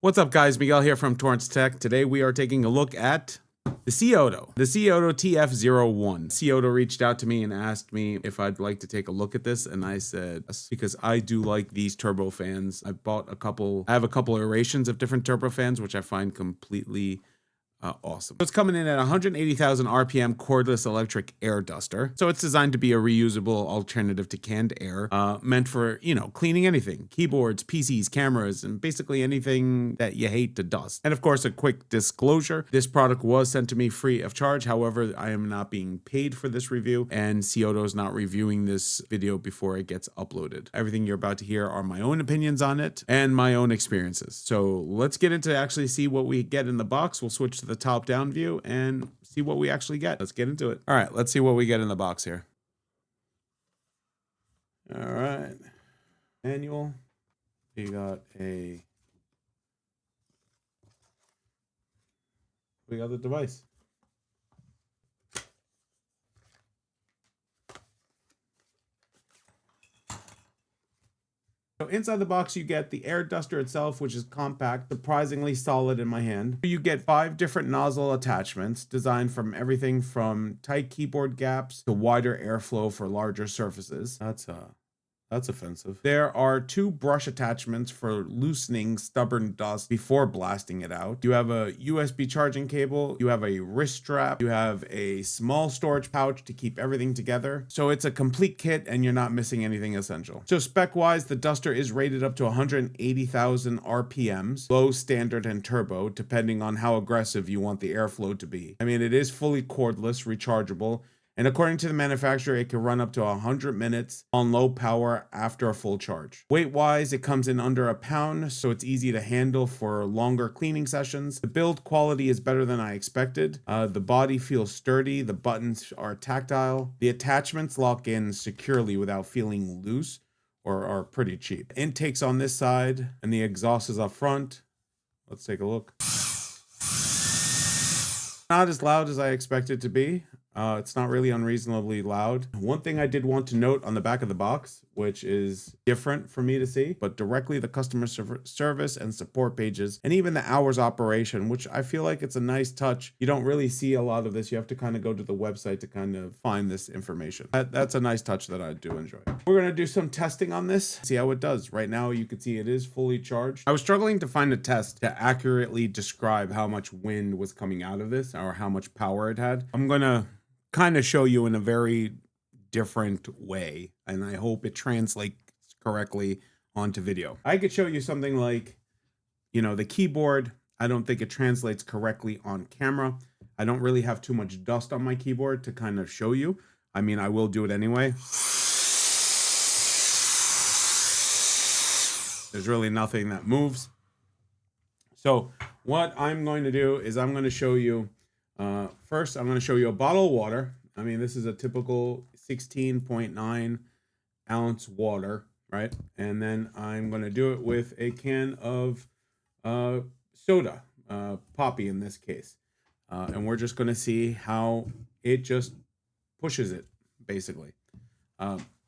What's up, guys? Miguel here from Torrance Tech. Today we are taking a look at the SEAUTO TF01. SEAUTO reached out to me and asked me if I'd like to take a look at this, and I said yes, because I do like these turbo fans. I have a couple iterations of different turbo fans, which I find completely awesome. So it's coming in at 180,000 RPM cordless electric air duster. So it's designed to be a reusable alternative to canned air, meant for, cleaning anything, keyboards, PCs, cameras, and basically anything that you hate to dust. And of course, a quick disclosure, this product was sent to me free of charge. However, I am not being paid for this review, and SEAUTO is not reviewing this video before it gets uploaded. Everything you're about to hear are my own opinions on it and my own experiences. So let's get into actually see what we get in the box. We'll switch to the top down view and see what we actually get. Let's get into it. All right, let's see what we get in the box here. All right, manual. We got the device. So inside the box, you get the air duster itself, which is compact, surprisingly solid in my hand. You get 5 different nozzle attachments designed from everything from tight keyboard gaps to wider airflow for larger surfaces. That's offensive. There are 2 brush attachments for loosening stubborn dust before blasting it out. You have a USB charging cable, you have a wrist strap, you have a small storage pouch to keep everything together. So it's a complete kit and you're not missing anything essential. So spec-wise, the duster is rated up to 180,000 RPMs, low, standard, and turbo, depending on how aggressive you want the airflow to be. I mean, it is fully cordless, rechargeable, and according to the manufacturer, it can run up to 100 minutes on low power after a full charge. Weight-wise, it comes in under a pound, so it's easy to handle for longer cleaning sessions. The build quality is better than I expected. The body feels sturdy. The buttons are tactile. The attachments lock in securely without feeling loose or are pretty cheap. Intake's on this side, and the exhaust is up front. Let's take a look. Not as loud as I expected it to be. It's not really unreasonably loud. One thing I did want to note on the back of the box, which is different for me to see, but directly the customer service and support pages, and even the hours operation, which I feel like it's a nice touch. You don't really see a lot of this. You have to kind of go to the website to kind of find this information. That's a nice touch that I do enjoy. We're going to do some testing on this, see how it does. Right now, you can see it is fully charged. I was struggling to find a test to accurately describe how much wind was coming out of this or how much power it had. I'm going to kind of show you in a very different way, and I hope it translates correctly onto video. I could show you something like, the keyboard. I don't think it translates correctly on camera. I don't really have too much dust on my keyboard to kind of show you. I mean, I will do it anyway. There's really nothing that moves. So what I'm going to do is I'm going to show you first, I'm going to show you a bottle of water. I mean, this is a typical 16.9 ounce water, right? And then I'm going to do it with a can of soda, Poppy in this case. And we're just going to see how it just pushes it, basically.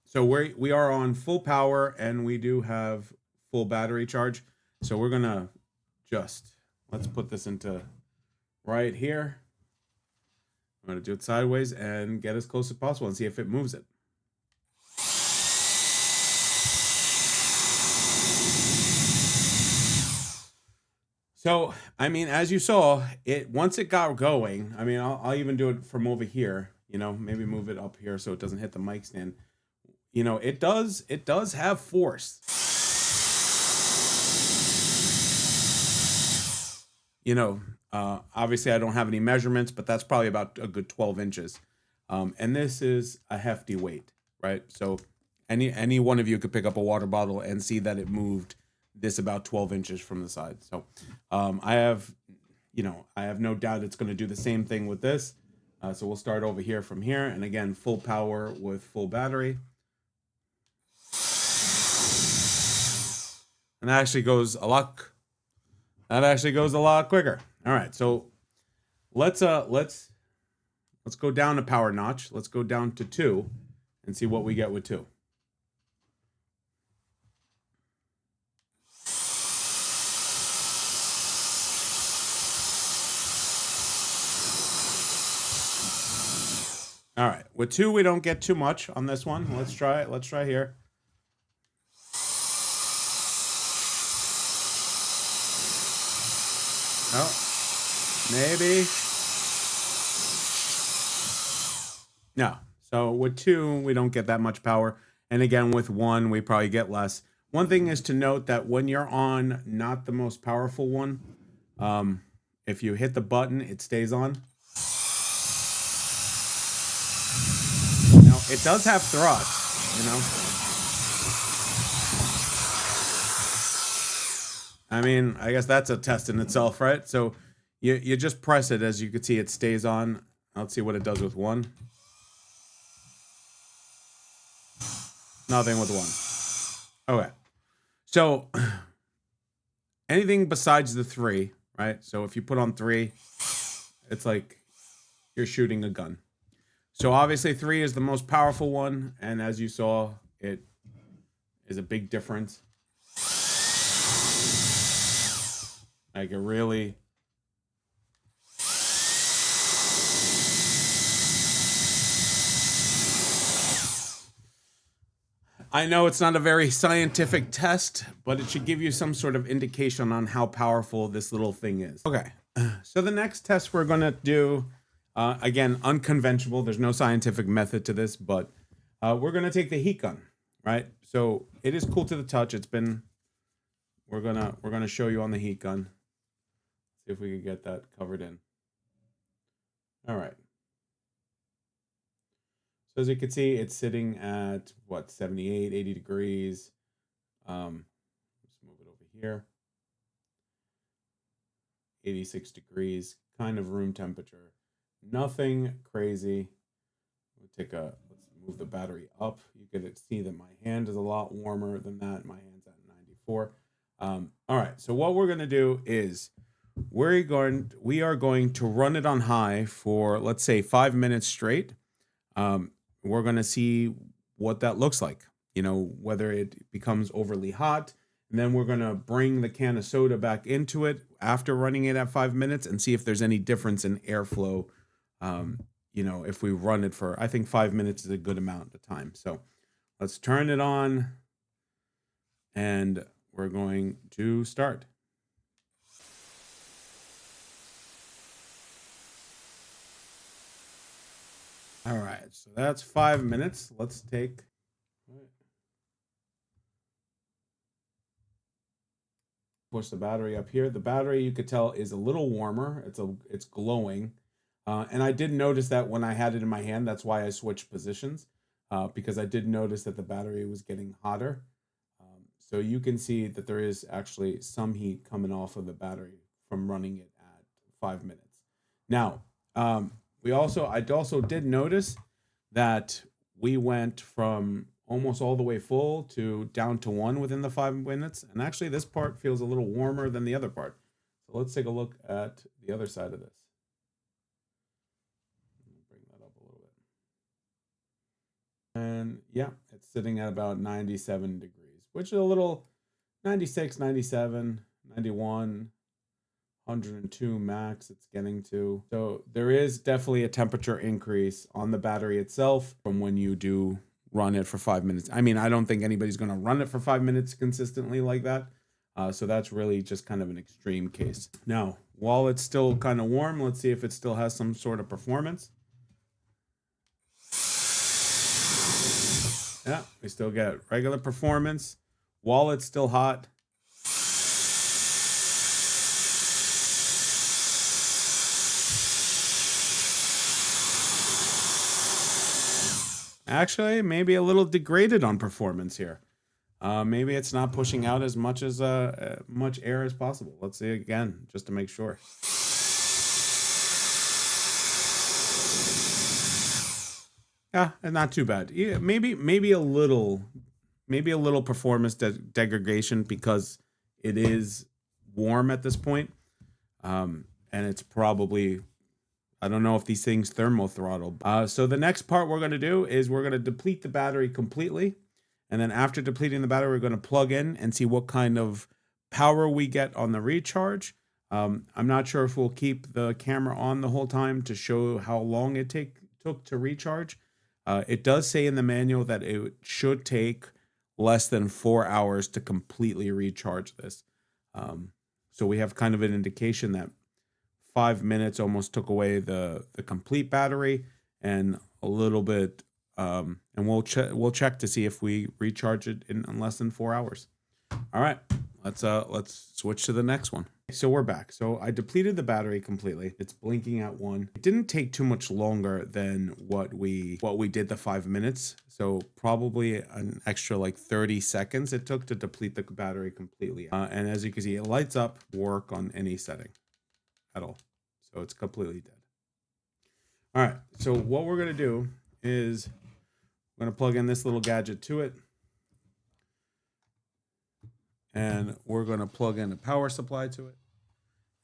So we are on full power, and we do have full battery charge. So we're going to let's put this into right here. I'm going to do it sideways and get as close as possible and see if it moves it. So, I mean, as you saw, once it got going, I mean, I'll even do it from over here, maybe move it up here so it doesn't hit the mic stand. It does have force. Obviously I don't have any measurements, but that's probably about a good 12 inches. And this is a hefty weight, right? So any one of you could pick up a water bottle and see that it moved this about 12 inches from the side. So I have no doubt it's going to do the same thing with this. So we'll start over here from here. And again, full power with full battery. And that actually goes a lot quicker. All right, so let's go down a power notch. Let's go down to 2 and see what we get with 2. All right, with 2, we don't get too much on this one. Let's try it. Let's try here. Oh, maybe. No. So with 2, we don't get that much power. And again, with 1, we probably get less. One thing is to note that when you're on not the most powerful one, if you hit the button, it stays on. Now, it does have thrust, you know. I mean, I guess that's a test in itself, right? So you just press it. As you can see, it stays on. Let's see what it does with 1. Nothing with 1. Okay. So anything besides the 3, right? So if you put on 3, it's like you're shooting a gun. So obviously 3 is the most powerful one. And as you saw, it is a big difference. Like it really... I know it's not a very scientific test, but it should give you some sort of indication on how powerful this little thing is. Okay, so the next test we're going to do, again, unconventional. There's no scientific method to this, but we're going to take the heat gun, right? So it is cool to the touch. It's been, we're gonna show you on the heat gun. See if we can get that covered in. All right. So as you can see, it's sitting at what, 78, 80 degrees. Let's move it over here. 86 degrees, kind of room temperature. Nothing crazy. Let's move the battery up. You can see that my hand is a lot warmer than that. My hand's at 94. All right, so what we're gonna do is we are going to run it on high for, let's say, 5 minutes straight. We're going to see what that looks like, you know, whether it becomes overly hot. And then we're going to bring the can of soda back into it after running it at 5 minutes and see if there's any difference in airflow. You know, if we run it for, I think 5 minutes is a good amount of time. So let's turn it on and we're going to start. All right, so that's 5 minutes. Let's take, push the battery up here. The battery, you could tell, is a little warmer. It's glowing. And I did notice that when I had it in my hand. That's why I switched positions, because I did notice that the battery was getting hotter. So you can see that there is actually some heat coming off of the battery from running it at 5 minutes. Now, I also did notice that we went from almost all the way full to down to 1 within the 5 minutes. And actually this part feels a little warmer than the other part. So let's take a look at the other side of this. Bring that up a little bit. And yeah, it's sitting at about 97 degrees, which is a little 96, 97, 91. 102 max it's getting to. So there is definitely a temperature increase on the battery itself from when you do run it for 5 minutes. I mean, I don't think anybody's going to run it for 5 minutes consistently like that. So that's really just kind of an extreme case. Now, while it's still kind of warm, let's see if it still has some sort of performance. Yeah, we still get regular performance while it's still hot. Actually, maybe a little degraded on performance here. Maybe it's not pushing out as much air as possible. Let's see again, just to make sure. Yeah, not too bad. Yeah, maybe a little performance degradation because it is warm at this point, and it's probably, I don't know if these things thermal throttle. So the next part we're going to do is we're going to deplete the battery completely. And then after depleting the battery, we're going to plug in and see what kind of power we get on the recharge. I'm not sure if we'll keep the camera on the whole time to show how long it took to recharge. It does say in the manual that it should take less than 4 hours to completely recharge this. So we have kind of an indication that 5 minutes almost took away the complete battery, and a little bit, and we'll check to see if we recharge it in less than 4 hours. All right, let's switch to the next one. So we're back. So I depleted the battery completely. It's blinking at 1. It didn't take too much longer than what we did the 5 minutes. So probably an extra like 30 seconds it took to deplete the battery completely. And as you can see, it lights up, work on any setting at all. So it's completely dead. All right. So what we're going to do is I'm going to plug in this little gadget to it. And we're going to plug in a power supply to it.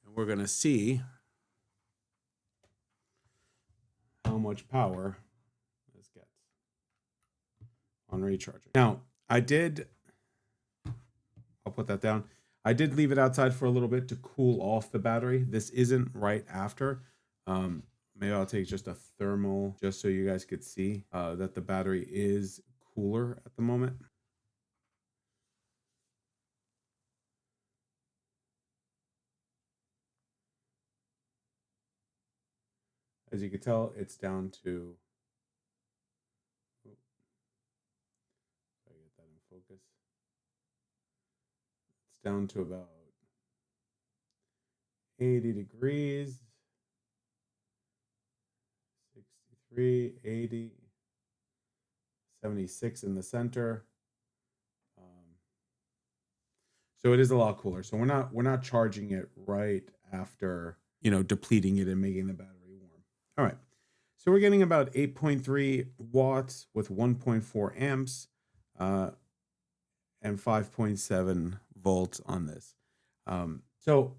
And we're going to see how much power this gets on recharging. Now, I'll put that down. I did leave it outside for a little bit to cool off the battery. This isn't right after. Maybe I'll take just a thermal just so you guys could see that the battery is cooler at the moment. As you can tell, it's down to, I get that in focus. It's down to about 80 degrees, 63, 80, 76 in the center. So it is a lot cooler. So we're not charging it right after, depleting it and making the battery warm. All right. So we're getting about 8.3 watts with 1.4 amps and 5.7 volts on this. So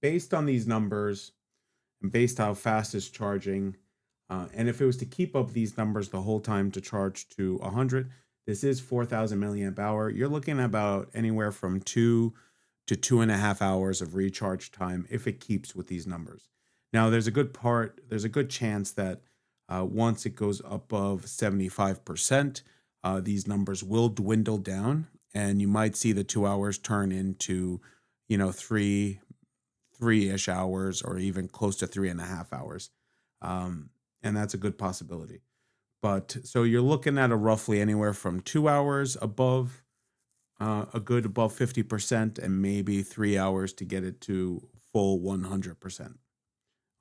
based on these numbers and based how fast it's charging, and if it was to keep up these numbers the whole time to charge to 100, this is 4,000 milliamp hour. You're looking at about anywhere from 2 to 2.5 hours of recharge time if it keeps with these numbers. Now, there's a good chance that once it goes above 75%, these numbers will dwindle down, and you might see the 2 hours turn into, 3-ish hours, or even close to 3.5 hours. And that's a good possibility. But so you're looking at a roughly anywhere from 2 hours above, above 50%, and maybe 3 hours to get it to full 100%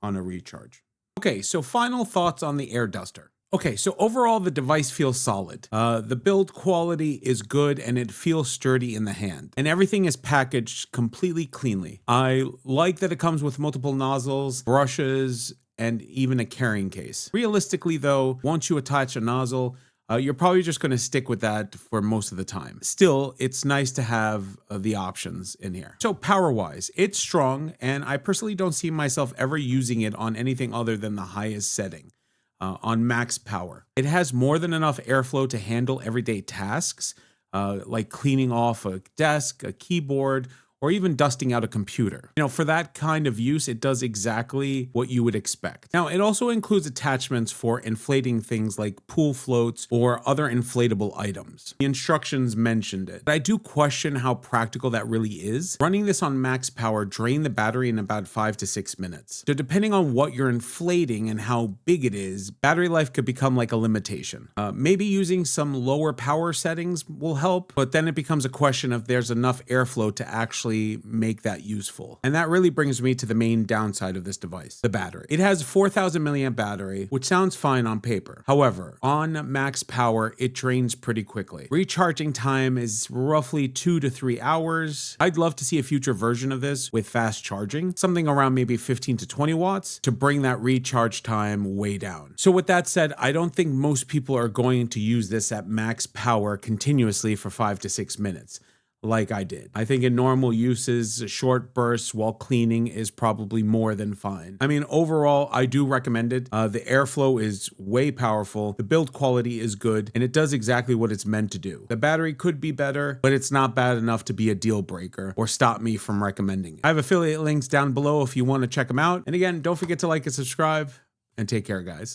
on a recharge. Okay, so final thoughts on the air duster. Okay, so overall the device feels solid. The build quality is good and it feels sturdy in the hand. And everything is packaged completely cleanly. I like that it comes with multiple nozzles, brushes, and even a carrying case. Realistically though, once you attach a nozzle, you're probably just going to stick with that for most of the time. Still, it's nice to have the options in here. So power-wise, it's strong, and I personally don't see myself ever using it on anything other than the highest setting. On max power. It has more than enough airflow to handle everyday tasks, like cleaning off a desk, a keyboard, or even dusting out a computer. For that kind of use, it does exactly what you would expect. Now, it also includes attachments for inflating things like pool floats or other inflatable items. The instructions mentioned it, but I do question how practical that really is. Running this on max power drained the battery in about 5 to 6 minutes. So depending on what you're inflating and how big it is, battery life could become like a limitation. Maybe using some lower power settings will help, but then it becomes a question of there's enough airflow to actually make that useful. And that really brings me to the main downside of this device, the battery. It has a 4,000 milliamp battery, which sounds fine on paper. However, on max power, it drains pretty quickly. Recharging time is roughly 2 to 3 hours. I'd love to see a future version of this with fast charging, something around maybe 15 to 20 watts to bring that recharge time way down. So with that said, I don't think most people are going to use this at max power continuously for 5 to 6 minutes. Like I did. I think in normal uses, short bursts while cleaning is probably more than fine. I mean, overall, I do recommend it. The airflow is way powerful. The build quality is good, and it does exactly what it's meant to do. The battery could be better, but it's not bad enough to be a deal breaker or stop me from recommending it. I have affiliate links down below if you want to check them out. And again, don't forget to like and subscribe, and take care, guys.